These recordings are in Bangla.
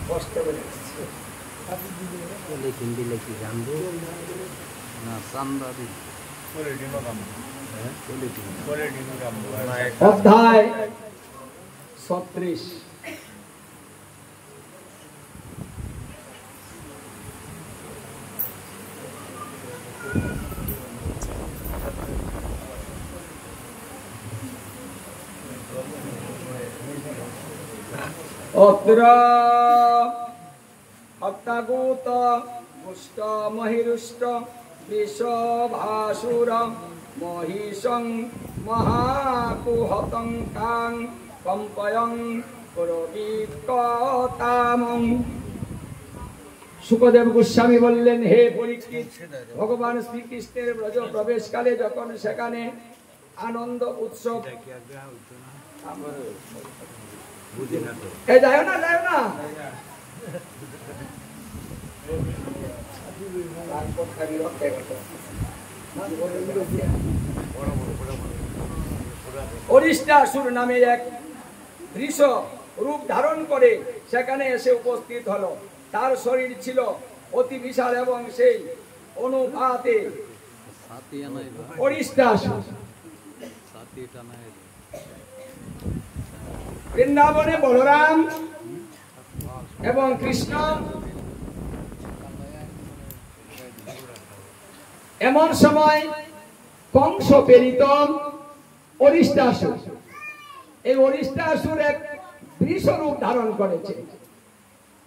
কষ্ট করে অধ্যায় 36 অত্র হত্যাগূত মুষ্ট মহিরুষ্ট বিষভাসুর মহিষং মহাকুহতং কাং কম্পয়ং পুরবিকতামং। সুখদেব গোস্বামী বললেন, হে পরীক্ষিত, ভগবান শ্রীকৃষ্ণের ব্রজ প্রবেশকালে যখন সেখানে আনন্দ উৎসব যায় না অরিষ্টাসুর নামে এক বৃষ রূপ ধারণ করে সেখানে এসে উপস্থিত হলো। তার শরীর ছিল অতি বিশাল এবং সেই অনুপাতে অরিষ্টাসুর বৃন্দাবনে বলরাম এবং কৃষ্ণ এমন সময় কংস প্রেরিত অরিষ্টাসুর, এই অরিষ্টাসুর এক বৃষরূপ ধারণ করেছে।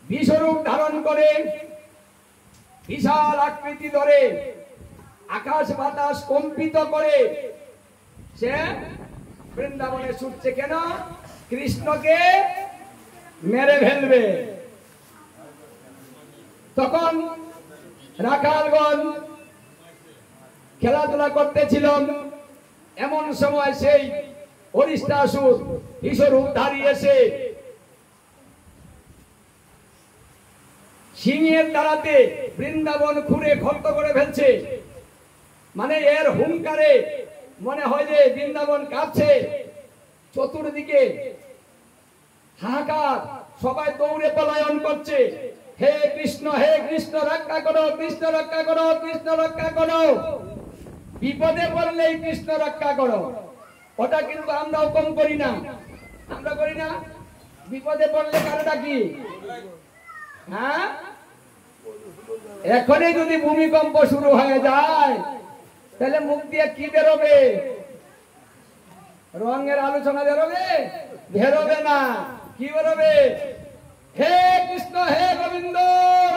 বৃষরূপ ধারণ করে বিশাল আকৃতি ধরে আকাশ বাতাস কম্পিত করে সে বৃন্দাবনে ছুটছে। কেন? কৃষ্ণকে মেরে ফেলবে। তখন রাখালগণ খেলাধুলা করতেছিল। এমন সময় সেই অরিষ্টাসুর বিশ্বরূপ ধারী এসে সিংহের দ্বারাতে বৃন্দাবন খুঁড়ে খর্ত করে ফেলছে। মানে এর হুঙ্কারে মনে হয় যে বৃন্দাবন কাঁপছে। চতুর্দিকে হাহাকার, সবাই দৌড়ে পলায়ন করছে। হে কৃষ্ণ রক্ষা করো, কৃষ্ণ রক্ষা করো, কৃষ্ণ রক্ষা করো। বিপদে পড়লেই কৃষ্ণ রক্ষা করো। ওটা কিন্তু আমরাও কম করি না, আমরা করি না। বিপদে পড়লে কারো ডাকি। হ্যাঁ, এখনই যদি ভূমিকম্প শুরু হয়ে যায় তাহলে মুখ দিয়ে কি বেরোবে? রঙের আলোচনা বেরোবে না। কি বেরোবে? হে কৃষ্ণ, হে গোবিন্দ,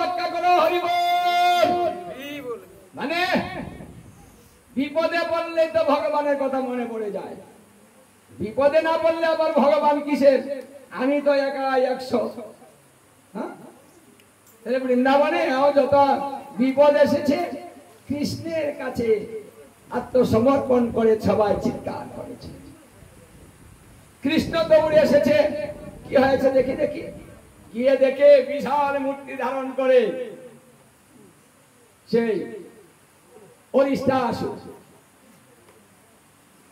রক্ষা করো, হরি বল। মানে বিপদে পড়লে তো ভগবানের কথা মনে পড়ে যায়। বিপদে না পড়লে আবার ভগবান কিসের? আমি তো একা 100। বৃন্দাবনে যত বিপদ এসেছে কৃষ্ণের কাছে আত্মসমর্পণ করে সবাই চিৎকার করেছে। কৃষ্ণ দৌড়ে এসেছে। কি হয়েছে দেখি গিয়ে দেখে বিশাল মূর্তি ধারণ করে সেই অরিষ্টাসুর।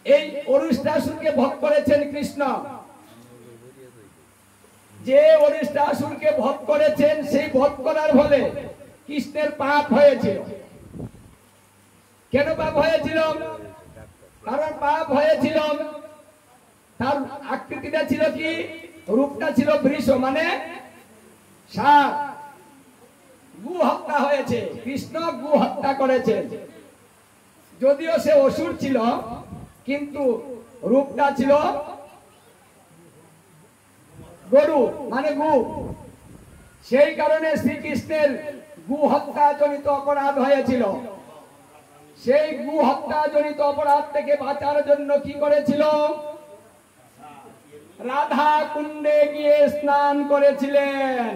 এই অরিষ্টাসুরকে বধ করেছেন কৃষ্ণ। যে অরিষ্টাসুরকে বধ করেছেন সেই বধ করার ফলে কৃষ্ণের পাপ হয়েছিল। কেন পাপ হয়েছিল? কারণ পাপ হয়েছিল তার আকৃতিটা ছিল কি? রূপটা ছিল বৃষ, মানে সাপ। গু হত্যা হয়েছে, কৃষ্ণ গু হত্যা করেছে। যদিও সে অসুর ছিল কিন্তু রূপটা ছিল গরু, মানে গু। সেই কারণে শ্রীকৃষ্ণের গু হত্যা জনিত অপরাধ হয়েছিল। সেই গু হত্যা জনিত অপরাধ থেকে বাঁচার জন্য কি করেছিল? রাধা কুণ্ডে গিয়ে স্নান করেছিলেন।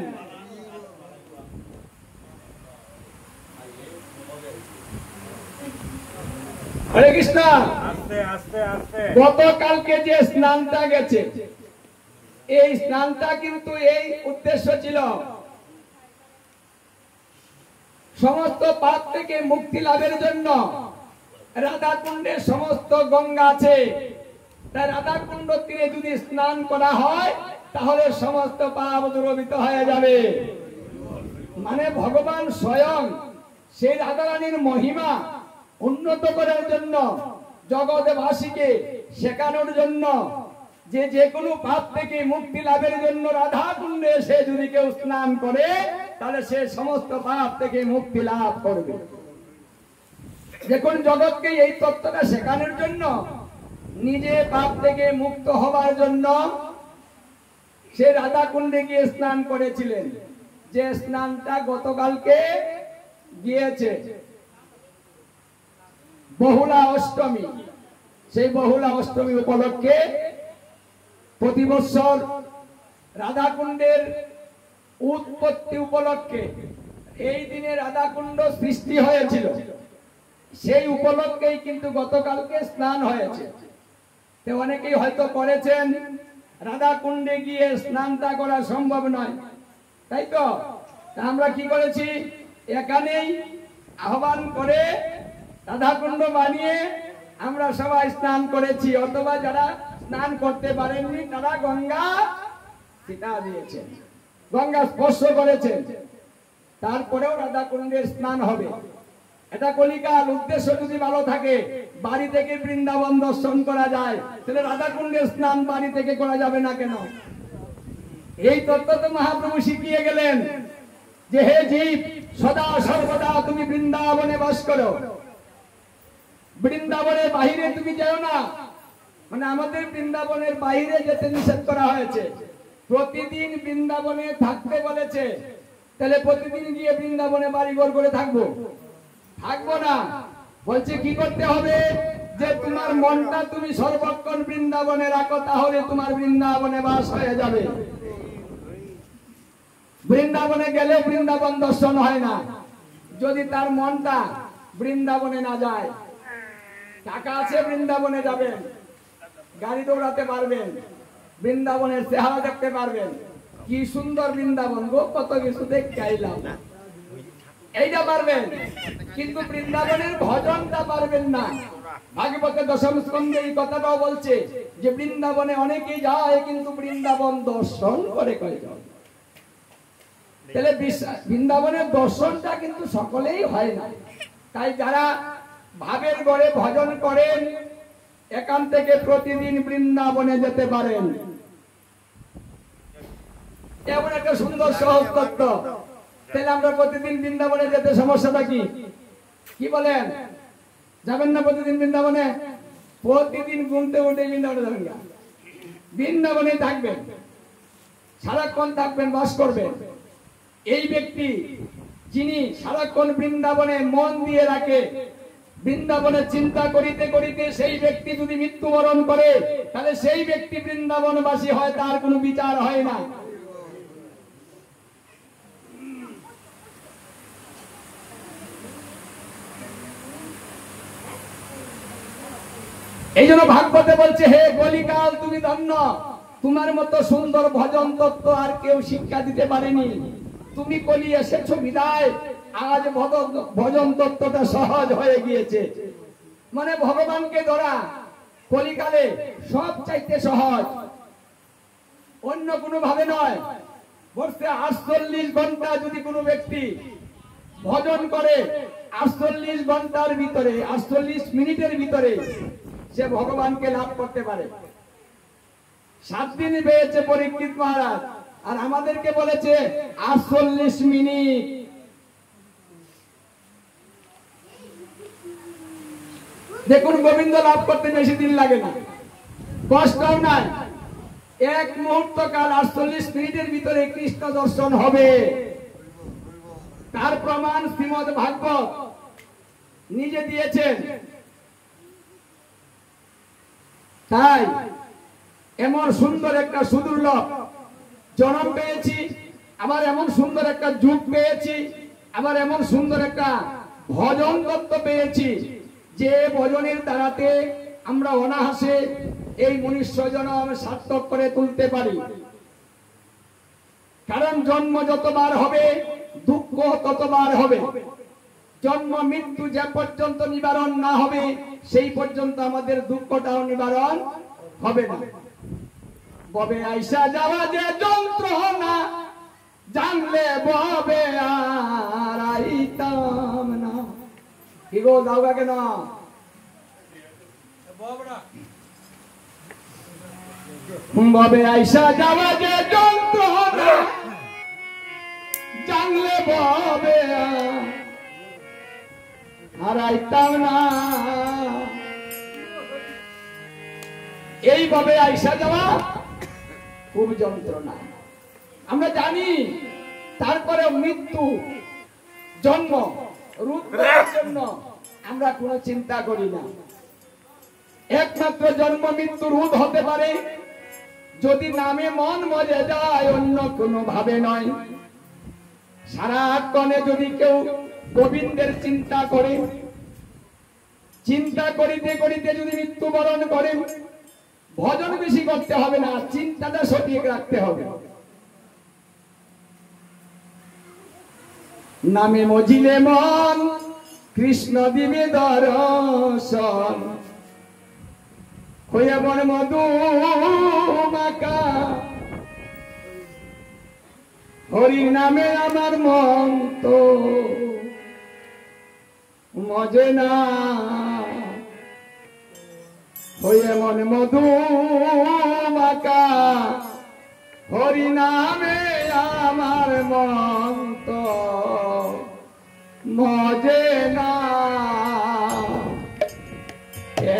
হরে কৃষ্ণ। গতকালকে যে স্নানটা গেছে, এই স্নানটা কিন্তু এই উদ্দেশ্য ছিল সমস্ত পাপ থেকে মুক্তি লাভের জন্য। রাধা কুণ্ডের সমস্ত গঙ্গা আছে, তাই রাধা কুণ্ড তীরে যদি স্নান করা হয় তাহলে সমস্ত পাপ দূরীভূত হয়ে যাবে। মানে ভগবান স্বয়ং সেই রাধারানীর মহিমা উন্নত করার জন্য, জগৎবাসীকে শেখানোর জন্য, যে কোনো পাপ থেকে মুক্তি লাভের জন্য রাধা কুণ্ডে সে যদি কেউ স্নান করে তাহলে সে সমস্ত পাপ থেকে মুক্তি লাভ করবে। দেখুন, জগৎকে এই তত্ত্বটা শেখানোর জন্য, নিজে পাপ থেকে মুক্ত হবার জন্য সে রাধা কুণ্ডে গিয়ে স্নান করেছিলেন। যে স্নানটা গতকালকে গিয়েছে বহুলা অষ্টমী, সেই বহুলা অষ্টমী উপলক্ষে প্রতি বছর রাধা কুণ্ডের উৎপত্তি উপলক্ষে এই দিনে রাধা কুণ্ড সৃষ্টি হয়েছিল, সেই উপলক্ষেই কিন্তু গতকালকে স্নান হয়েছে। তো অনেকেই হয়তো করেছেন, রাধা কুণ্ডে গিয়ে স্নানটা করা সম্ভব নয়, তাই তো আমরা কি করেছি, এখানেই আহ্বান করে রাধা কুণ্ড বানিয়ে আমরা সবাই স্নান করেছি। অথবা যারা স্নান করতে পারেননি তারা গঙ্গা ছিটা দিয়েছেন, গঙ্গা স্পর্শ করেছেন, তারপরেও রাধা কুণ্ডের স্নান হবে। এটা কলিকাল। উদ্দেশ্য যদি ভালো থাকে, বাড়ি থেকে বৃন্দাবন দর্শন করা যায়, তাহলে রাধা কুণ্ডের স্নান বাড়ি থেকে করা যাবে না কেন? এই তত্ত্ব তো মহাপ্রভু শিখিয়ে গেলেন যে হে জীব, সদা সর্বদা তুমি বৃন্দাবনে বাস করো, বৃন্দাবনের বাহিরে তুমি যাও না। মানে আমাদের বৃন্দাবনের বাইরে যেতে নিষেধ করা হয়েছে, প্রতিদিন বৃন্দাবনে থাকতে বলেছে। তাহলে প্রতিদিন গিয়ে বৃন্দাবনে বাড়িঘর করে থাকবো? থাকবো না। বলছে কি করতে হবে, যে তোমার মনটা তুমি সর্বক্ষণ বৃন্দাবনে রাখো, তাহলে তোমার বৃন্দাবনে বাস হয়ে যাবে। বৃন্দাবনে গেলে বৃন্দাবন দর্শন হয় না যদি তার মনটা বৃন্দাবনে না যায়। টাকা আছে, বৃন্দাবনে যাবেন, গাড়ি দৌড়াতে পারবেন, বৃন্দাবনের চেহারা দেখতে পারবেন, কি সুন্দর বৃন্দাবন গো, কত কিছু দেখতে আইলাম, এইটা পারবেন, কিন্তু বৃন্দাবনের ভজনটা পারবেন না। ভাগবতের দশম স্কন্ধে এই কথাটাও বলছে যে বৃন্দাবনে অনেকেই যায় কিন্তু বৃন্দাবন দর্শন করে কয় যায়। তাহলে বৃন্দাবনের দর্শনটা কিন্তু সকলেই হয় না। তাই যারা ভাবের গড়ে ভজন করেন, এখান থেকে প্রতিদিন বৃন্দাবনে যেতে পারেন। এমন একটা সুন্দর সহজ তত্ত্ব। তাহলে আমরা প্রতিদিন বৃন্দাবনে যেতে সমস্যাটা কি? কি বলেন, যাবেন না প্রতিদিন বৃন্দাবনে? প্রতিদিন ঘুমতে উঠে বৃন্দাবনে যাবেন না, বৃন্দাবনে থাকবেন, সারাক্ষণ থাকবেন, বাস করবেন। এই ব্যক্তি যিনি সারাক্ষণ বৃন্দাবনে মন দিয়ে রাখে, বৃন্দাবনে চিন্তা করিতে করিতে সেই ব্যক্তি যদি মৃত্যুবরণ করে, তাহলে সেই ব্যক্তি বৃন্দাবনবাসী হয়, তার কোনো বিচার হয় না। এই জন্য ভাগবতে বলছে, হে কলিকাল তুমি ধন্য, তোমার মতো সুন্দর ভজন তত্ত্ব আর কেউ শিক্ষা দিতে পারেনি। তুমি কলি এসেছো বিদায়, আজ ভজন তত্ত্বটা সহজ হয়ে গিয়েছে। মানে ভগবানকে ধরা কলিকালে সব চাইতে সহজ, অন্য কোনো ভাবে নয়। বলছে 48 ঘন্টা যদি কোনো ব্যক্তি ভজন করে, 48 ঘন্টার ভিতরে, 48 মিনিটের ভিতরে সে ভগবানকে লাভ করতে পারে। 7 দিন পেয়েছে পরীক্ষিত মহারাজ, আর আমাদেরকে বলেছে 48 মিনিট। দেখুন, গোবিন্দ লাভ করতে বেশি দিন লাগে না, কষ্টও নাই, 1 মুহূর্ত কাল 48 মিনিটের ভিতরে কৃষ্ণ দর্শন হবে। তার প্রমাণ শ্রীমদ ভাগবত নিজে দিয়েছেন। তাই এমন সুন্দর একটা সুদুর্লভ জন্ম পেয়েছি, আবার এমন সুন্দর একটা যুগ পেয়েছি, আবার এমন সুন্দর একটা ভজন তত্ত্ব পেয়েছি, যে ভজনের দ্বারাতে আমরা অনায়াসে এই মনুষ্য জন্ম সার্থক করে তুলতে পারি। কারণ জন্ম যতবার হবে, দুঃখ ততবার হবে। জন্ম মৃত্যু যে পর্যন্ত নিবারণ না হবে, সেই পর্যন্ত আমাদের দুঃখটাও নিবারণ হবে না। ববে আইসা যাওয়া যে যন্ত্রণা জানলে ববে আর আইতাম না। কি গো যাও কেন? ববে আইসা যাওয়া যে যন্ত্রণা জানলে ববে আর আইতাম না। এইভাবে আইসা যাওয়া খুব যন্ত্রণা আমরা জানি। তারপরে মৃত্যু জন্ম রোধ করার জন্য আমরা কোনো চিন্তা করি না। একমাত্র জন্ম মৃত্যু রোধ হতে পারে যদি নামে মন মজে যায়, অন্য কোনো ভাবে নয়। সারাক্ষণে যদি কেউ গোবিন্দের চিন্তা করে, চিন্তা করিতে করিতে যদি মৃত্যুবরণ করে, ভজন বেশি করতে হবে না, চিন্তাটা সঠিক রাখতে হবে। নামে মজিলে মন কৃষ্ণ দিবে দর্শন, হয়ে বন মধু মাকা। হরি নামে আমার মন তো মজে না, হয়ে মন মধু মাকা। হরি নামে আমার মন তো মজে না,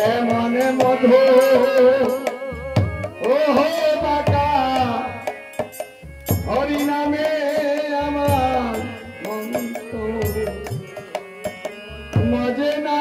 এমন মধু ও মাকা। হরি নামে আমার মন তো মজে না।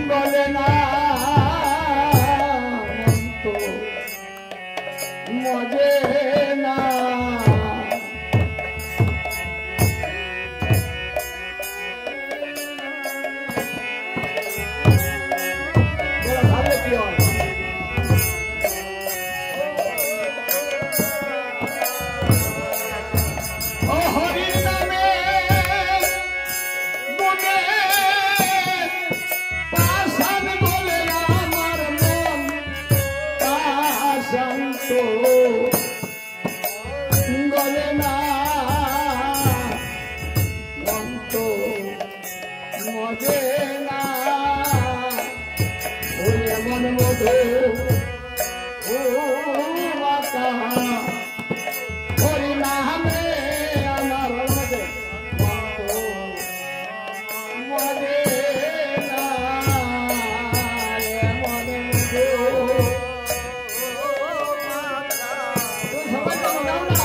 বলে না তো মজে না। বলে না তো মজে না, মন মধু ও মাতা। হরি নামে আমার মজে মজে না, মন মধু। সবাই তো গাও না।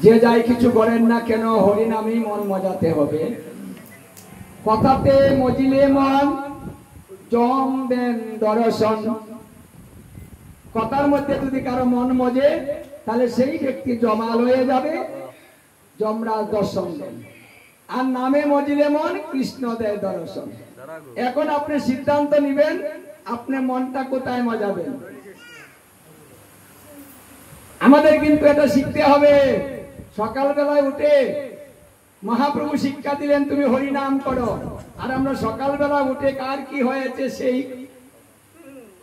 যে যাই কিছু করেন না কেন হরিনামেই মন মজাতে হবে। কথাতে মজিলে মন জম দেন দর্শন। কথার মধ্যে যদি কারো মন মজে তাহলে সেই ব্যক্তি জমাল হয়ে যাবে, যমরাজ দর্শন দেন। আর নামে মজিলে মন কৃষ্ণ দেয় দর্শন। এখন আপনি সিদ্ধান্ত নেবেন আপনি মনটা কোথায় মজাবেন। আমাদের কিন্তু এটা শিখতে হবে। সকালবেলায় উঠে মহাপ্রভু শিক্ষা দিলেন তুমি হরি নাম করো, আর আমরা সকালবেলা উঠে কার কি হয়েছে সেই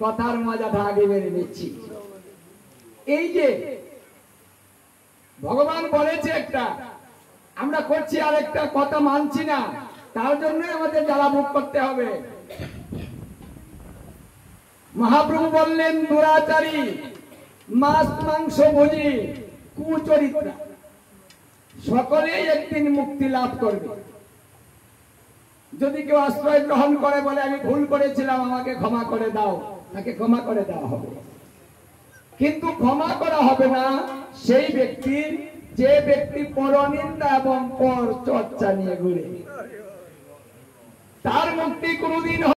কথার মজাটা আগে বেড়ে নিচ্ছি। এই যে ভগবান বলেছে একটা, আমরা করছি আর একটা কথা মানছি না, তার জন্য আমাদের জ্বালা ভোগ করতে হবে। মহাপ্রভু বললেন দুরাচারী, মাছ মাংস ভোজী, কুচরিত্রা সকলেই একদিন মুক্তি লাভ করবে। যদি কেউ আশ্রয় গ্রহণ করে বলে আমি ভুল করেছিলাম আমাকে ক্ষমা করে দাও, তাকে ক্ষমা করে দেওয়া হবে। কিন্তু ক্ষমা করা হবে না সেই ব্যক্তির যে ব্যক্তি পরনিন্দা এবং পর চর্চা নিয়ে ঘুরে, তার মুক্তি কোনদিন